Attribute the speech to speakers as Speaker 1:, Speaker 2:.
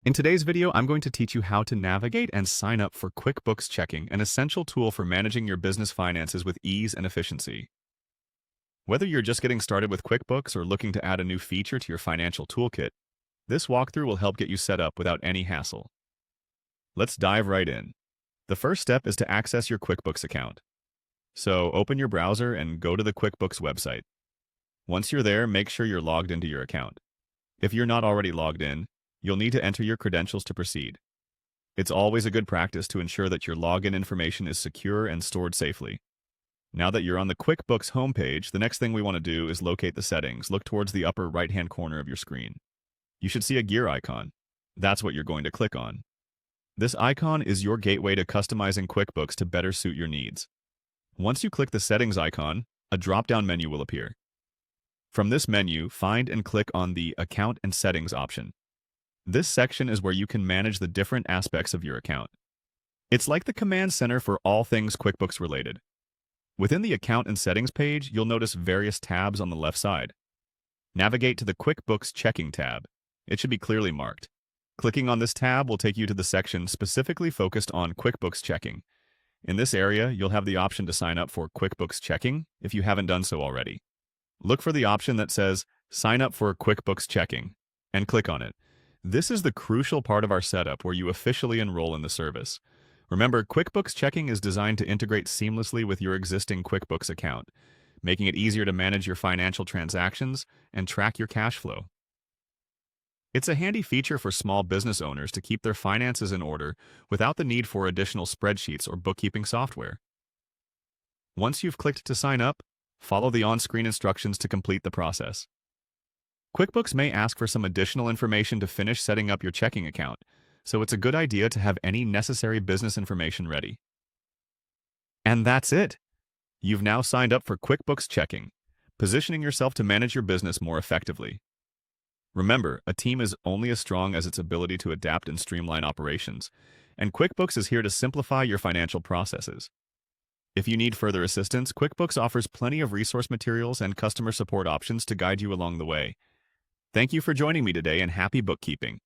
Speaker 1: In today's video, I'm going to teach you how to navigate and sign up for QuickBooks Checking, an essential tool for managing your business finances with ease and efficiency. Whether you're just getting started with QuickBooks or looking to add a new feature to your financial toolkit, this walkthrough will help get you set up without any hassle. Let's dive right in. The first step is to access your QuickBooks account. So open your browser and go to the QuickBooks website. Once you're there, make sure you're logged into your account. If you're not already logged in, you'll need to enter your credentials to proceed. It's always a good practice to ensure that your login information is secure and stored safely. Now that you're on the QuickBooks homepage, the next thing we want to do is locate the settings. Look towards the upper right-hand corner of your screen. You should see a gear icon. That's what you're going to click on. This icon is your gateway to customizing QuickBooks to better suit your needs. Once you click the settings icon, a drop-down menu will appear. From this menu, find and click on the Account and Settings option. This section is where you can manage the different aspects of your account. It's like the command center for all things QuickBooks related. Within the Account and Settings page, you'll notice various tabs on the left side. Navigate to the QuickBooks Checking tab. It should be clearly marked. Clicking on this tab will take you to the section specifically focused on QuickBooks Checking. In this area, you'll have the option to sign up for QuickBooks Checking if you haven't done so already. Look for the option that says Sign up for QuickBooks Checking and click on it. This is the crucial part of our setup where you officially enroll in the service. Remember, QuickBooks Checking is designed to integrate seamlessly with your existing QuickBooks account, making it easier to manage your financial transactions and track your cash flow. It's a handy feature for small business owners to keep their finances in order without the need for additional spreadsheets or bookkeeping software. Once you've clicked to sign up, follow the on-screen instructions to complete the process. QuickBooks may ask for some additional information to finish setting up your checking account, so it's a good idea to have any necessary business information ready. And that's it! You've now signed up for QuickBooks Checking, positioning yourself to manage your business more effectively. Remember, a team is only as strong as its ability to adapt and streamline operations, and QuickBooks is here to simplify your financial processes. If you need further assistance, QuickBooks offers plenty of resource materials and customer support options to guide you along the way. Thank you for joining me today, and happy bookkeeping.